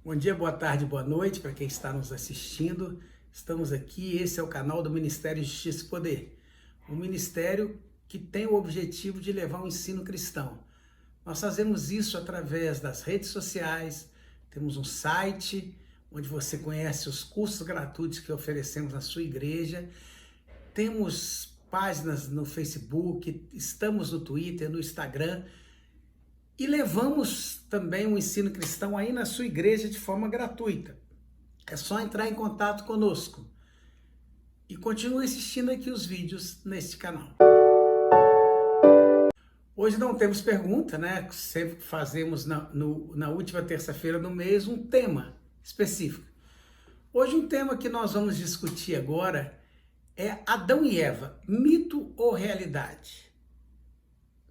Bom dia, boa tarde, boa noite para quem está nos assistindo. Estamos aqui, esse é o canal do Ministério Justiça e Poder. Um ministério que tem o objetivo de levar um ensino cristão. Nós fazemos isso através das redes sociais, temos um site onde você conhece os cursos gratuitos que oferecemos na sua igreja, temos páginas no Facebook, estamos no Twitter, no Instagram, e levamos também o ensino cristão aí na sua igreja de forma gratuita. É só entrar em contato conosco. E continue assistindo aqui os vídeos neste canal. Hoje não temos pergunta, né? Sempre fazemos na última terça-feira do mês um tema específico. Hoje um tema que nós vamos discutir agora é Adão e Eva, mito ou realidade?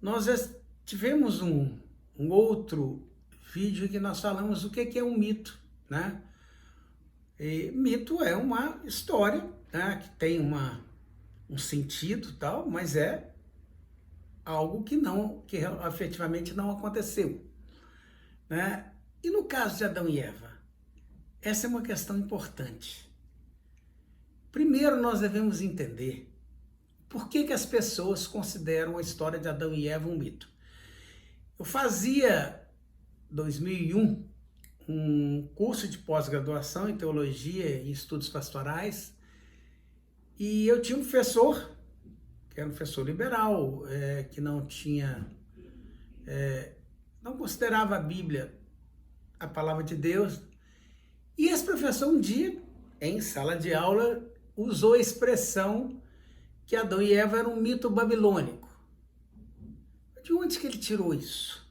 Nós já tivemos um outro vídeo que nós falamos o que é um mito, né? E mito é uma história, né, que tem um sentido tal, mas é algo que efetivamente não aconteceu, né? E no caso de Adão e Eva, essa é uma questão importante. Primeiro nós devemos entender por que as pessoas consideram a história de Adão e Eva um mito. Eu fazia, em 2001, um curso de pós-graduação em Teologia e Estudos Pastorais, e eu tinha um professor, que era um professor liberal, que não considerava a Bíblia a palavra de Deus, e esse professor um dia, em sala de aula, usou a expressão que Adão e Eva eram um mito babilônico. De onde que ele tirou isso?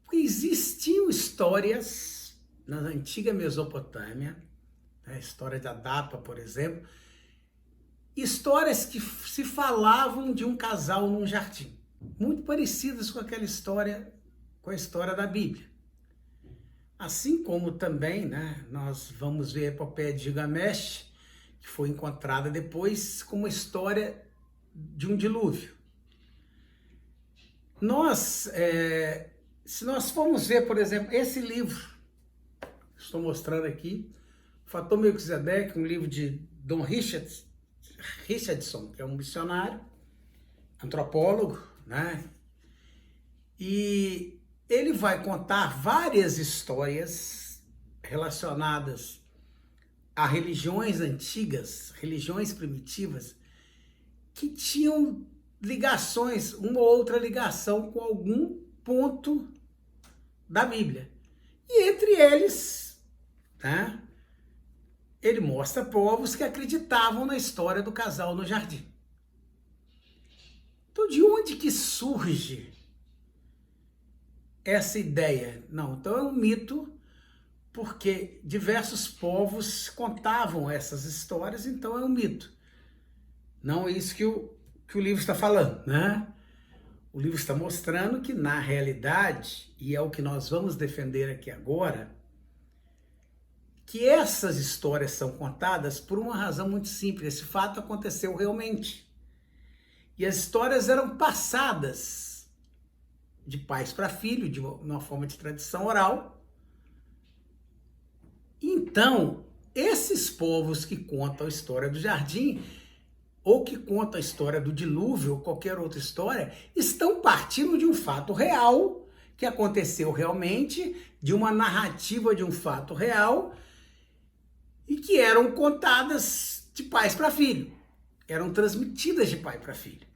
Porque existiam histórias na antiga Mesopotâmia, a história de Adapa, por exemplo, histórias que se falavam de um casal num jardim, muito parecidas com aquela história, com a história da Bíblia. Assim como também, né, nós vamos ver a epopeia de Gilgamesh, que foi encontrada depois como história de um dilúvio. Se nós formos ver, por exemplo, esse livro, estou mostrando aqui, Fator Melquisedeque, um livro de Don Richardson, que é um missionário, antropólogo, né? E ele vai contar várias histórias relacionadas a religiões antigas, religiões primitivas, que tinham ligações, uma ou outra ligação com algum ponto da Bíblia. E entre eles, né, ele mostra povos que acreditavam na história do casal no jardim. Então, de onde que surge essa ideia? Não, então é um mito, porque diversos povos contavam essas histórias, então é um mito. Não é isso que o livro está falando, né? O livro está mostrando que, na realidade, e é o que nós vamos defender aqui agora, que essas histórias são contadas por uma razão muito simples. Esse fato aconteceu realmente. E as histórias eram passadas de pais para filho, de uma forma de tradição oral. Então, esses povos que contam a história do jardim, ou que contam a história do dilúvio, ou qualquer outra história, estão partindo de um fato real, que aconteceu realmente, de uma narrativa de um fato real, e que eram contadas de pais para filho, eram transmitidas de pai para filho.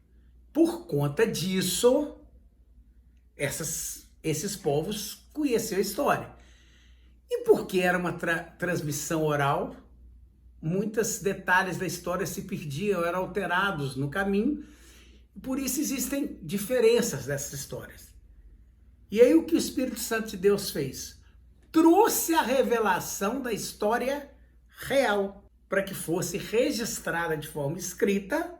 Por conta disso, esses povos conheceram a história. E porque era uma transmissão oral, muitos detalhes da história se perdiam, eram alterados no caminho, e por isso existem diferenças dessas histórias. E aí o que o Espírito Santo de Deus fez? Trouxe a revelação da história real, para que fosse registrada de forma escrita,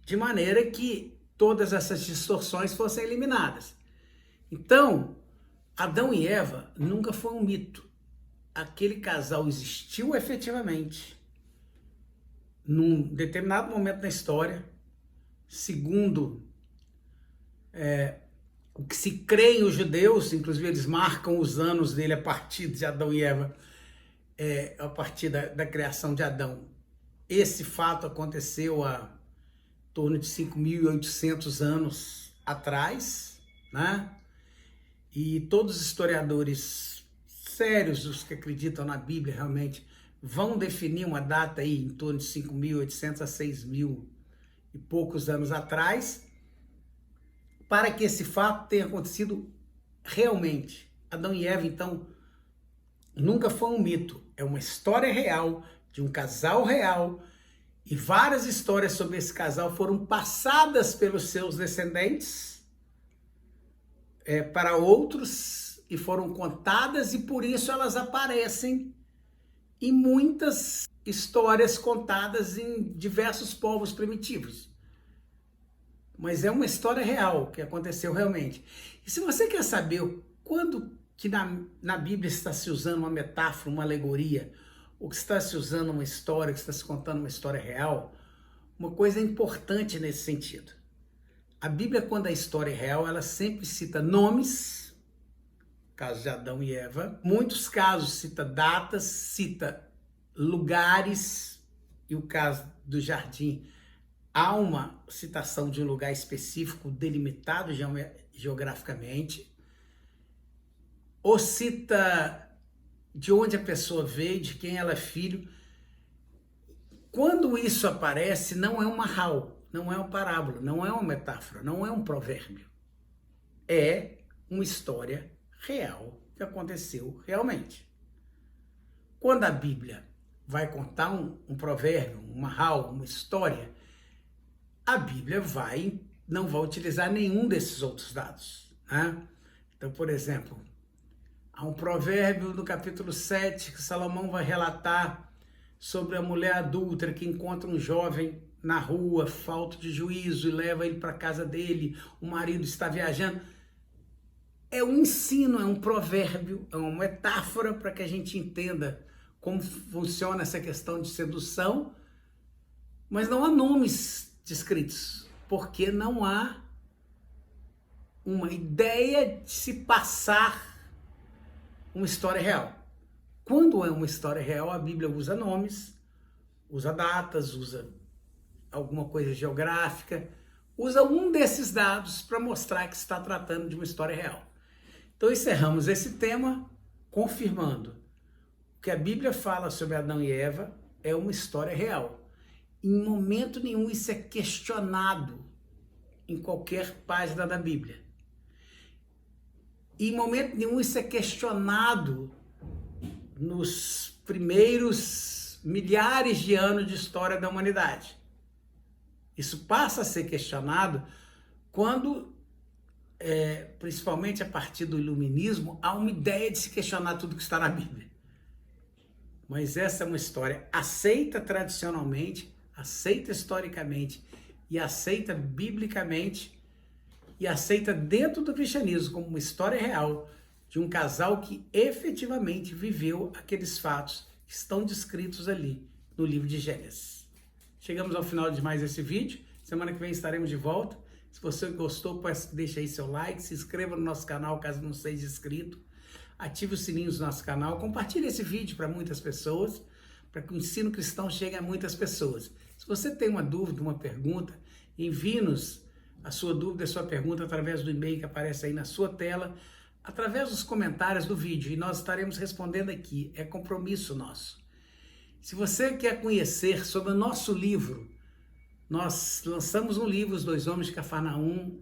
de maneira que todas essas distorções fossem eliminadas. Então, Adão e Eva nunca foi um mito. Aquele casal existiu efetivamente num determinado momento da história, segundo o que se crê em os judeus, inclusive eles marcam os anos dele a partir de Adão e Eva, a partir da criação de Adão. Esse fato aconteceu há em torno de 5.800 anos atrás, né? E todos os historiadores sérios, os que acreditam na Bíblia realmente, vão definir uma data aí em torno de 5.800 a 6.000 e poucos anos atrás, para que esse fato tenha acontecido realmente. Adão e Eva, então, nunca foi um mito, é uma história real, de um casal real, e várias histórias sobre esse casal foram passadas pelos seus descendentes para outros, e foram contadas, e por isso elas aparecem em muitas histórias contadas em diversos povos primitivos. Mas é uma história real, que aconteceu realmente. E se você quer saber quando que na Bíblia está se usando uma metáfora, uma alegoria, ou que está se usando uma história, que está se contando uma história real, uma coisa importante nesse sentido. A Bíblia, quando a história é real, ela sempre cita nomes, caso de Adão e Eva, muitos casos cita datas, cita lugares, e o caso do jardim, há uma citação de um lugar específico, delimitado geograficamente, ou cita de onde a pessoa veio, de quem ela é filho. Quando isso aparece, não é uma RAW, não é uma parábola, não é uma metáfora, não é um provérbio. É uma história real que aconteceu realmente. Quando a Bíblia vai contar um provérbio, uma RAW, uma história, a Bíblia não vai utilizar nenhum desses outros dados, né? Então, por exemplo, há um provérbio no capítulo 7 que Salomão vai relatar sobre a mulher adúltera que encontra um jovem na rua, falto de juízo, e leva ele para a casa dele, o marido está viajando. É um ensino, é um provérbio, é uma metáfora para que a gente entenda como funciona essa questão de sedução, mas não há nomes descritos, porque não há uma ideia de se passar uma história real. Quando é uma história real, a Bíblia usa nomes, usa datas, usa alguma coisa geográfica, usa um desses dados para mostrar que está tratando de uma história real. Então encerramos esse tema confirmando que a Bíblia fala sobre Adão e Eva é uma história real. Em momento nenhum isso é questionado em qualquer página da Bíblia. Em momento nenhum isso é questionado nos primeiros milhares de anos de história da humanidade. Isso passa a ser questionado quando, principalmente a partir do iluminismo, há uma ideia de se questionar tudo que está na Bíblia. Mas essa é uma história aceita tradicionalmente, aceita historicamente e aceita biblicamente, e aceita dentro do cristianismo como uma história real de um casal que efetivamente viveu aqueles fatos que estão descritos ali no livro de Gênesis. Chegamos ao final de mais esse vídeo. Semana que vem estaremos de volta. Se você gostou, deixa aí seu like, se inscreva no nosso canal caso não seja inscrito, ative os sininhos do nosso canal, compartilhe esse vídeo para muitas pessoas, para que o ensino cristão chegue a muitas pessoas. Se você tem uma dúvida, uma pergunta, envie-nos a sua dúvida, a sua pergunta através do e-mail que aparece aí na sua tela, através dos comentários do vídeo, e nós estaremos respondendo aqui. É compromisso nosso. Se você quer conhecer sobre o nosso livro, nós lançamos um livro, Os Dois Homens de Cafarnaum,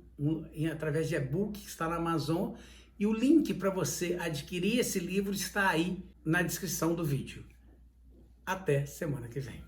através de e-book, que está na Amazon, e o link para você adquirir esse livro está aí na descrição do vídeo. Até semana que vem.